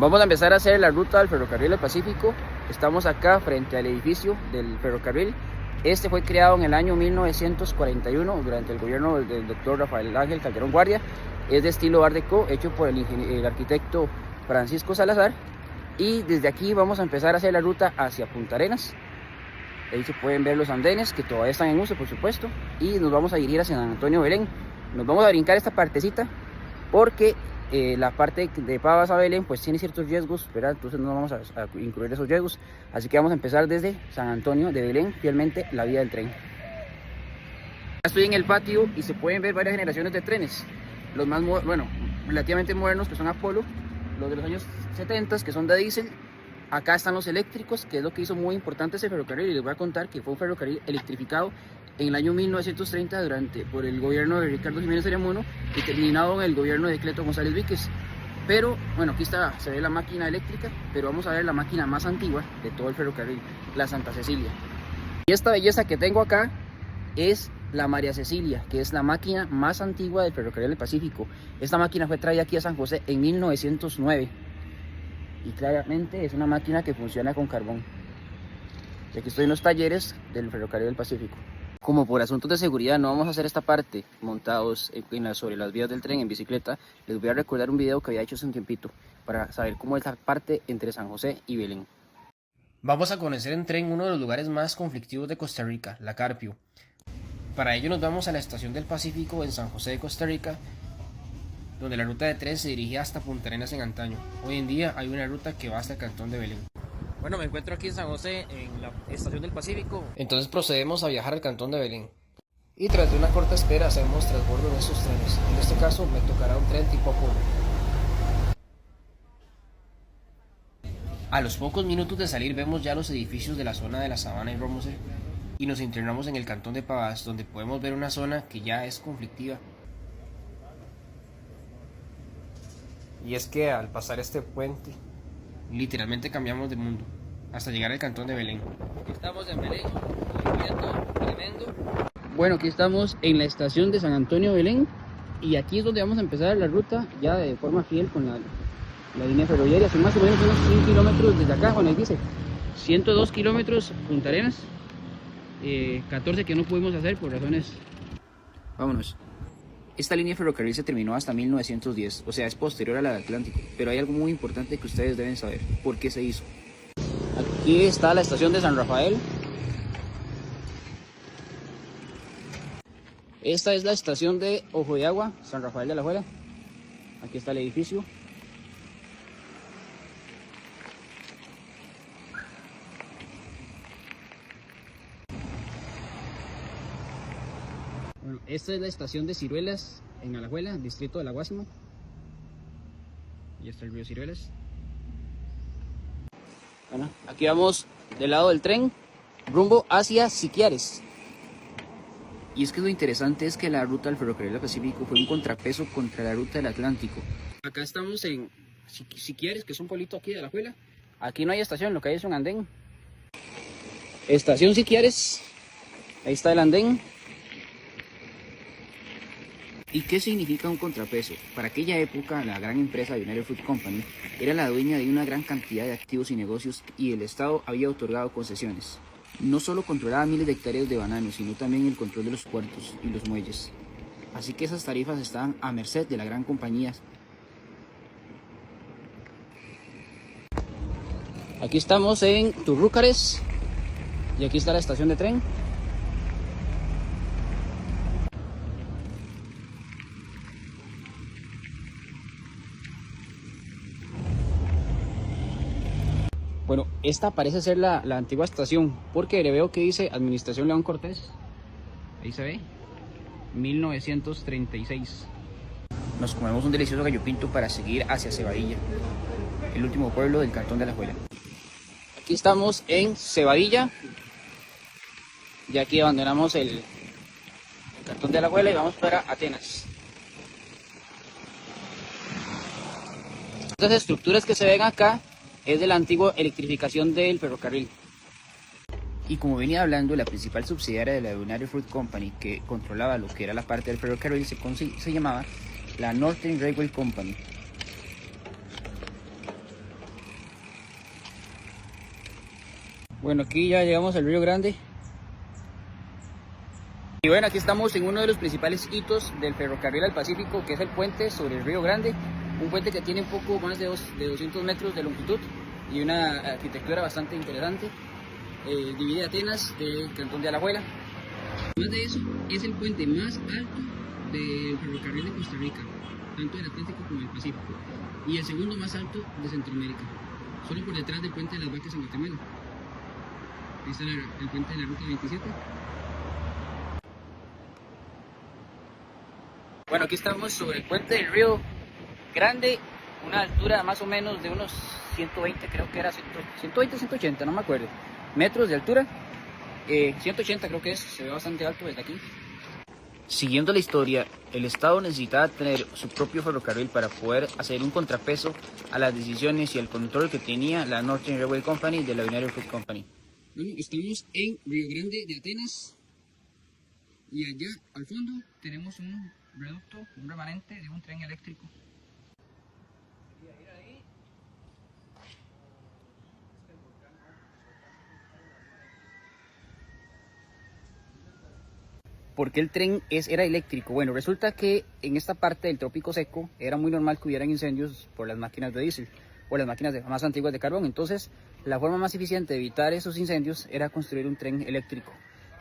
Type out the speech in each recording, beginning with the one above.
Vamos a empezar a hacer la ruta del ferrocarril del Pacífico. Estamos acá frente al edificio del ferrocarril. Este fue creado en el año 1941 durante el gobierno del doctor Rafael Ángel Calderón Guardia. Es de estilo Art Deco, hecho por el arquitecto Francisco Salazar. Y desde aquí vamos a empezar a hacer la ruta hacia Punta Arenas. Ahí se pueden ver los andenes que todavía están en uso, por supuesto. Y nos vamos a dirigir hacia San Antonio Belén. Nos vamos a brincar esta partecita porque la parte de Pavas a Belén pues tiene ciertos riesgos, ¿verdad? Entonces no vamos a incluir esos riesgos. Así que vamos a empezar desde San Antonio de Belén, fielmente la vía del tren. Ya estoy en el patio y se pueden ver varias generaciones de trenes. Los más relativamente modernos, que son Apolo, los de los años 70 que son de diésel. Acá están los eléctricos, que es lo que hizo muy importante ese ferrocarril, y les voy a contar que fue un ferrocarril electrificado en el año 1930 por el gobierno de Ricardo Jiménez Ariamono y terminado en el gobierno de Cleto González Víquez. Pero bueno, aquí se ve la máquina eléctrica, pero vamos a ver la máquina más antigua de todo el ferrocarril, la Santa Cecilia. Y esta belleza que tengo acá es la María Cecilia, que es la máquina más antigua del ferrocarril del Pacífico. Esta máquina fue traída aquí a San José en 1909 y claramente es una máquina que funciona con carbón. Y aquí estoy en los talleres del ferrocarril del Pacífico. Como por asuntos de seguridad no vamos a hacer esta parte montados sobre las vías del tren en bicicleta, les voy a recordar un video que había hecho hace un tiempito para saber cómo es la parte entre San José y Belén. Vamos a conocer en tren uno de los lugares más conflictivos de Costa Rica, la Carpio. Para ello nos vamos a la estación del Pacífico en San José de Costa Rica, donde la ruta de tren se dirigía hasta Punta Arenas en antaño. Hoy en día hay una ruta que va hasta el cantón de Belén. Bueno, me encuentro aquí en San José, en la estación del Pacífico. Entonces procedemos a viajar al cantón de Belén. Y tras de una corta espera hacemos transbordo en estos trenes. En este caso me tocará un tren tipo Apolo. A los pocos minutos de salir vemos ya los edificios de la zona de la Sabana y Romoser y nos internamos en el cantón de Pavas, donde podemos ver una zona que ya es conflictiva. Y es que al pasar este puente literalmente cambiamos de mundo, hasta llegar al cantón de Belén. Aquí estamos en Belén, un viento tremendo. Bueno, aquí estamos en la estación de San Antonio Belén, y aquí es donde vamos a empezar la ruta ya de forma fiel con la línea ferroviaria. Son más o menos unos 100 kilómetros desde acá, Juan, ahí dice 102 kilómetros Punta Arenas, 14 que no pudimos hacer por razones. Vámonos. Esta línea de ferrocarril se terminó hasta 1910, o sea, es posterior a la del Atlántico, pero hay algo muy importante que ustedes deben saber: ¿por qué se hizo? Aquí está la estación de San Rafael. Esta es la estación de Ojo de Agua, San Rafael de Alajuela. Aquí está el edificio. Bueno, esta es la estación de Ciruelas en Alajuela, distrito de La Guásimo. Y está el río Ciruelas. Bueno, aquí vamos del lado del tren, rumbo hacia Siquiares. Y es que lo interesante es que la ruta del ferrocarril del Pacífico fue un contrapeso contra la ruta del Atlántico. Acá estamos en Siquiares, que es un pueblito aquí de Alajuela. Aquí no hay estación, lo que hay es un andén. Estación Siquiares, ahí está el andén. ¿Y qué significa un contrapeso? Para aquella época, la gran empresa United Fruit Company era la dueña de una gran cantidad de activos y negocios, y el Estado había otorgado concesiones. No solo controlaba miles de hectáreas de bananos, sino también el control de los puertos y los muelles. Así que esas tarifas estaban a merced de la gran compañía. Aquí estamos en Turrúcares y aquí está la estación de tren. Bueno, esta parece ser la antigua estación, porque le veo que dice Administración León Cortés. Ahí se ve, 1936. Nos comemos un delicioso gallo pinto para seguir hacia Cebadilla, el último pueblo del cantón de Alajuela. Aquí estamos en Cebadilla, y aquí abandonamos el cantón de Alajuela y vamos para Atenas. Estas estructuras que se ven acá es de la antigua electrificación del ferrocarril. Y como venía hablando, la principal subsidiaria de la United Fruit Company, que controlaba lo que era la parte del ferrocarril, se llamaba la Northern Railway Company. Bueno, aquí ya llegamos al Río Grande. Y bueno, aquí estamos en uno de los principales hitos del ferrocarril al Pacífico, que es el puente sobre el Río Grande. Un puente que tiene un poco más de 200 metros de longitud y una arquitectura bastante interesante. Divide Atenas del cantón de Alajuela. Además de eso, es el puente más alto del ferrocarril de Costa Rica, tanto del Atlántico como del Pacífico, y el segundo más alto de Centroamérica, solo por detrás del puente de las Vacas en Guatemala. Ahí está el puente de la Ruta 27. Bueno, aquí estamos sobre el puente del Río Grande, una altura más o menos de unos 120, creo que era 120, 180, no me acuerdo, metros de altura. 180 creo que es, se ve bastante alto desde aquí. Siguiendo la historia, el Estado necesitaba tener su propio ferrocarril para poder hacer un contrapeso a las decisiones y el control que tenía la Northern Railway Company de la United Fruit Company. Bueno, estamos en Río Grande de Atenas y allá al fondo tenemos un reducto, un remanente de un tren eléctrico. ¿Por qué el tren era eléctrico? Bueno, resulta que en esta parte del trópico seco era muy normal que hubieran incendios por las máquinas de diésel o las máquinas más antiguas de carbón. Entonces, la forma más eficiente de evitar esos incendios era construir un tren eléctrico.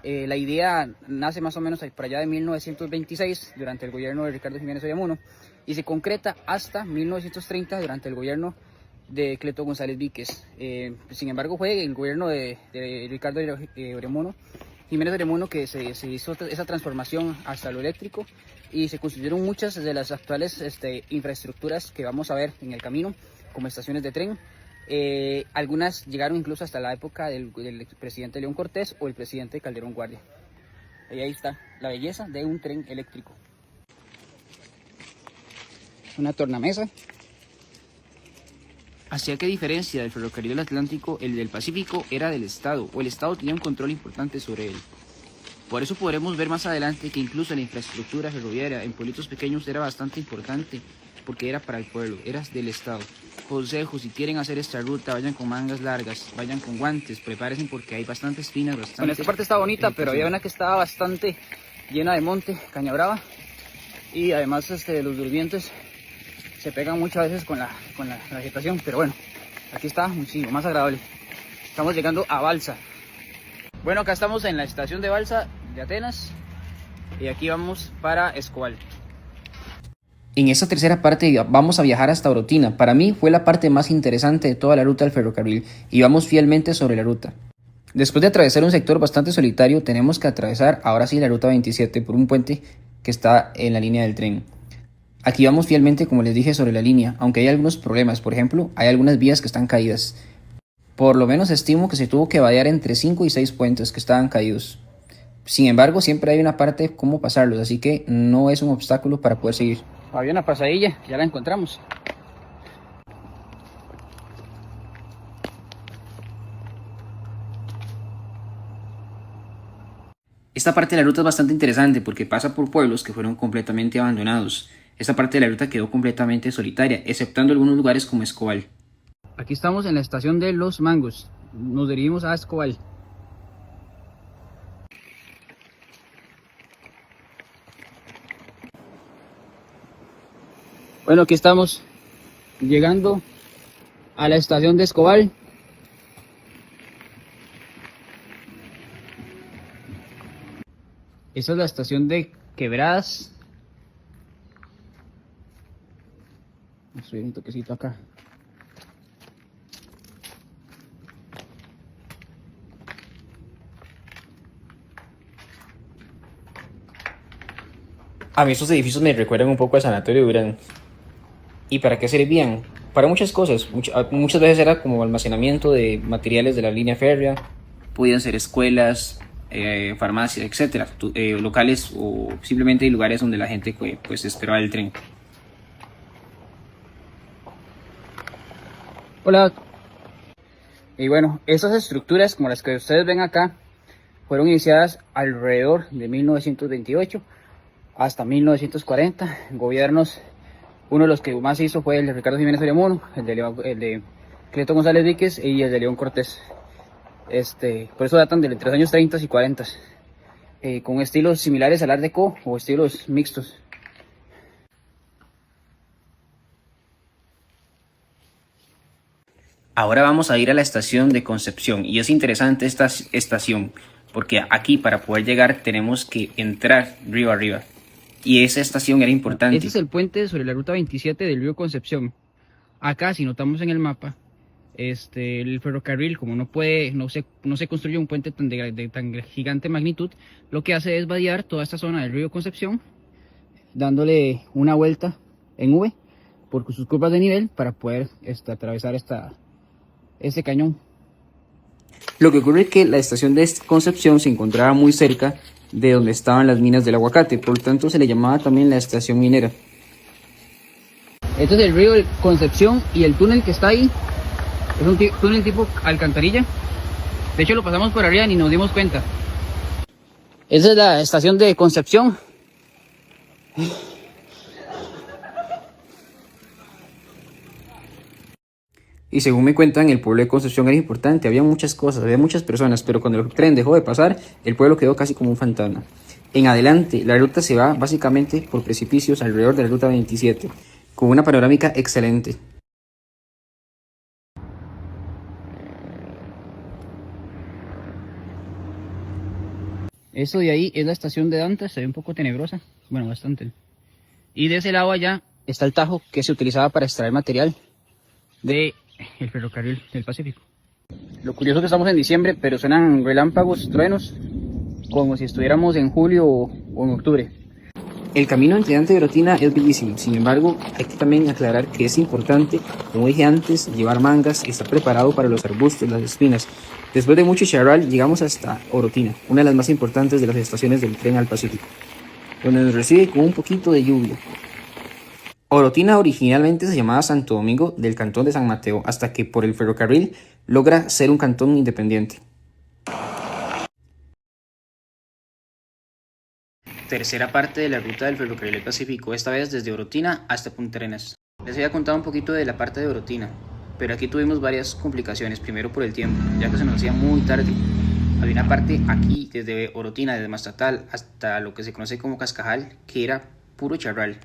La idea nace más o menos por allá de 1926, durante el gobierno de Ricardo Jiménez Oreamuno, y se concreta hasta 1930, durante el gobierno de Cleto González Víquez. Sin embargo, fue el gobierno de Ricardo Oreamuno, Jiménez Oreamuno, que se hizo esa transformación hasta lo eléctrico y se construyeron muchas de las actuales infraestructuras que vamos a ver en el camino, como estaciones de tren. Algunas llegaron incluso hasta la época del presidente León Cortés o el presidente Calderón Guardia. Y ahí está la belleza de un tren eléctrico. Una tornamesa. Hacía que diferencia del ferrocarril del Atlántico, el del Pacífico era del Estado, o el Estado tenía un control importante sobre él. Por eso podremos ver más adelante que incluso la infraestructura ferroviaria en pueblitos pequeños era bastante importante, porque era para el pueblo, era del Estado. Consejo, si quieren hacer esta ruta, vayan con mangas largas, vayan con guantes, prepárense porque hay bastantes espinas, bastante... Bueno, esta parte está bonita, pero había una que estaba bastante llena de monte, caña brava, y además los durmientes se pegan muchas veces con la vegetación, pero bueno, aquí está muchísimo más agradable. Estamos llegando a Balsa. Bueno, acá estamos en la estación de Balsa de Atenas y aquí vamos para Escobal. En esta tercera parte vamos a viajar hasta Orotina. Para mí fue la parte más interesante de toda la ruta del ferrocarril y vamos fielmente sobre la ruta. Después de atravesar un sector bastante solitario, tenemos que atravesar ahora sí la ruta 27 por un puente que está en la línea del tren. Aquí vamos fielmente, como les dije, sobre la línea, aunque hay algunos problemas. Por ejemplo, hay algunas vías que están caídas. Por lo menos estimo que se tuvo que vadear entre 5 y 6 puentes que estaban caídos. Sin embargo, siempre hay una parte cómo pasarlos, así que no es un obstáculo para poder seguir. Había una pasadilla, ya la encontramos. Esta parte de la ruta es bastante interesante porque pasa por pueblos que fueron completamente abandonados. Esta parte de la ruta quedó completamente solitaria, exceptando algunos lugares como Escobal. Aquí estamos en la estación de Los Mangos. Nos dirigimos a Escobal. Bueno, aquí estamos llegando a la estación de Escobal. Esta es la estación de Quebradas. Vamos a subir un toquecito acá. A mí estos edificios me recuerdan un poco al Sanatorio de Durán. ¿Y para qué servían? Para muchas cosas. Muchas veces era como almacenamiento de materiales de la línea férrea. Podían ser escuelas, farmacias, etcétera, locales o simplemente lugares donde la gente pues esperaba el tren. Hola. Y bueno, esas estructuras como las que ustedes ven acá fueron iniciadas alrededor de 1928 hasta 1940. Gobiernos, uno de los que más hizo fue el de Ricardo Jiménez Oreamuno, el de Cleto González Víquez y el de León Cortés. Por eso datan de entre los años 30 y 40, con estilos similares al Art Deco o estilos mixtos. Ahora vamos a ir a la estación de Concepción y es interesante esta estación porque aquí para poder llegar tenemos que entrar río arriba y esa estación era importante. Este es el puente sobre la ruta 27 del río Concepción. Acá, si notamos en el mapa, el ferrocarril, como no se construye un puente de tan gigante magnitud, lo que hace es vadear toda esta zona del río Concepción, dándole una vuelta en V por sus curvas de nivel para poder atravesar este cañón. Lo que ocurre es que la estación de Concepción se encontraba muy cerca de donde estaban las minas del aguacate, por lo tanto se le llamaba también la estación minera. Este es el río Concepción y el túnel que está ahí es un túnel tipo alcantarilla. De hecho lo pasamos por arriba y ni nos dimos cuenta. Esa es la estación de Concepción. Y según me cuentan, el pueblo de Concepción era importante, había muchas cosas, había muchas personas, pero cuando el tren dejó de pasar, el pueblo quedó casi como un fantasma. En adelante, la ruta se va básicamente por precipicios alrededor de la ruta 27, con una panorámica excelente. Eso de ahí es la estación de Dantas, se ve un poco tenebrosa, bueno, bastante. Y de ese lado allá está el tajo que se utilizaba para extraer material del ferrocarril del Pacífico. Lo curioso es que estamos en diciembre, pero suenan relámpagos, truenos, como si estuviéramos en julio o en octubre. El camino entre Dante y Orotina es bellísimo, sin embargo, hay que también aclarar que es importante, como dije antes, llevar mangas y estar preparado para los arbustos, las espinas. Después de mucho charral, llegamos hasta Orotina, una de las más importantes de las estaciones del tren al Pacífico, donde nos recibe con un poquito de lluvia. Orotina originalmente se llamaba Santo Domingo del Cantón de San Mateo, hasta que por el ferrocarril logra ser un cantón independiente. Tercera parte de la ruta del ferrocarril del Pacífico, esta vez desde Orotina hasta Punta Arenas. Les había contado un poquito de la parte de Orotina, pero aquí tuvimos varias complicaciones, primero por el tiempo, ya que se nos hacía muy tarde. Había una parte aquí, desde Orotina, desde Mastatal hasta lo que se conoce como Cascajal, que era puro charral,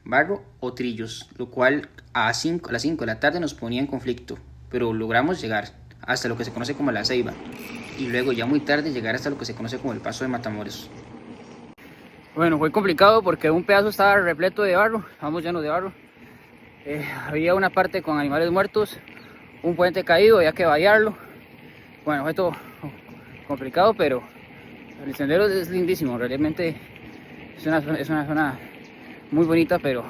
barro o trillos, lo cual a las 5 de la tarde nos ponía en conflicto, pero logramos llegar hasta lo que se conoce como La Ceiba, y luego ya muy tarde llegar hasta lo que se conoce como el Paso de Matamoros. Bueno, fue complicado porque un pedazo estaba repleto de barro, vamos llenos de barro. Había una parte con animales muertos, un puente caído, había que vadearlo. Bueno, fue todo complicado, pero el sendero es lindísimo, realmente es una zona muy bonita, pero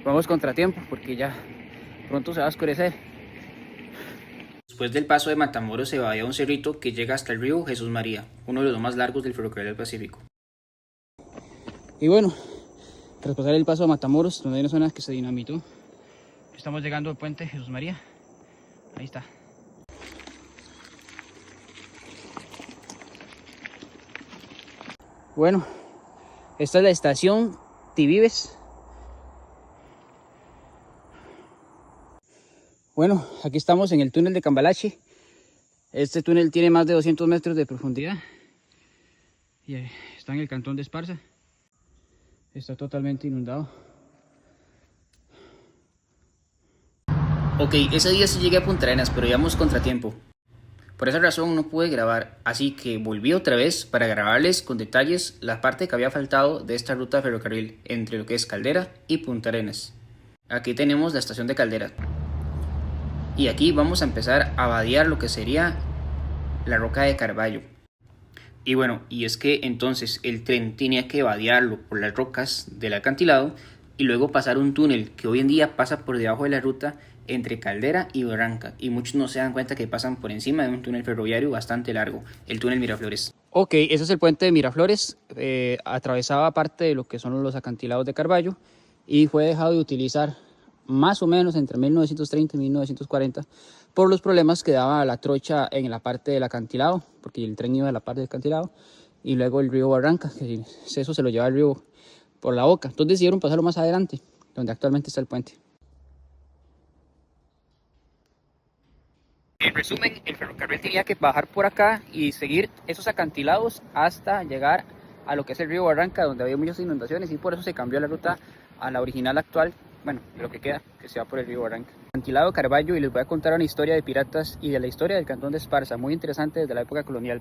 vamos contratiempo porque ya pronto se va a oscurecer. Después del Paso de Matamoros se va a un cerrito que llega hasta el río Jesús María, uno de los más largos del ferrocarril del Pacífico. Y bueno, tras pasar el Paso de Matamoros, donde hay una zona que se dinamitó, estamos llegando al puente Jesús María. Ahí está. Bueno, esta es la estación Tivives. Bueno, aquí estamos en el túnel de Cambalache. Este túnel tiene más de 200 metros de profundidad y está en el cantón de Esparza. Está totalmente inundado. Ok, ese día sí llegué a Punta Arenas, pero íbamos contratiempo. Por esa razón no pude grabar, así que volví otra vez para grabarles con detalles la parte que había faltado de esta ruta de ferrocarril entre lo que es Caldera y Punta Arenas. Aquí tenemos la estación de Caldera. Y aquí vamos a empezar a vadear lo que sería la roca de Carballo. Y bueno, y es que entonces el tren tenía que vadearlo por las rocas del acantilado y luego pasar un túnel que hoy en día pasa por debajo de la ruta entre Caldera y Barranca, y muchos no se dan cuenta que pasan por encima de un túnel ferroviario bastante largo, el túnel Miraflores. Ok, ese es el puente de Miraflores, atravesaba parte de lo que son los acantilados de Carballo y fue dejado de utilizar más o menos entre 1930 y 1940 por los problemas que daba la trocha en la parte del acantilado, porque el tren iba a la parte del acantilado, y luego el río Barranca, que eso se lo lleva el río por la boca. Entonces decidieron pasarlo más adelante, donde actualmente está el puente. En resumen, el ferrocarril tenía que bajar por acá y seguir esos acantilados hasta llegar a lo que es el río Barranca, donde había muchas inundaciones, y por eso se cambió la ruta a la original actual, bueno, de lo que queda, que se va por el río Barranca. Acantilado Carballo, y les voy a contar una historia de piratas y de la historia del Cantón de Esparza, muy interesante desde la época colonial.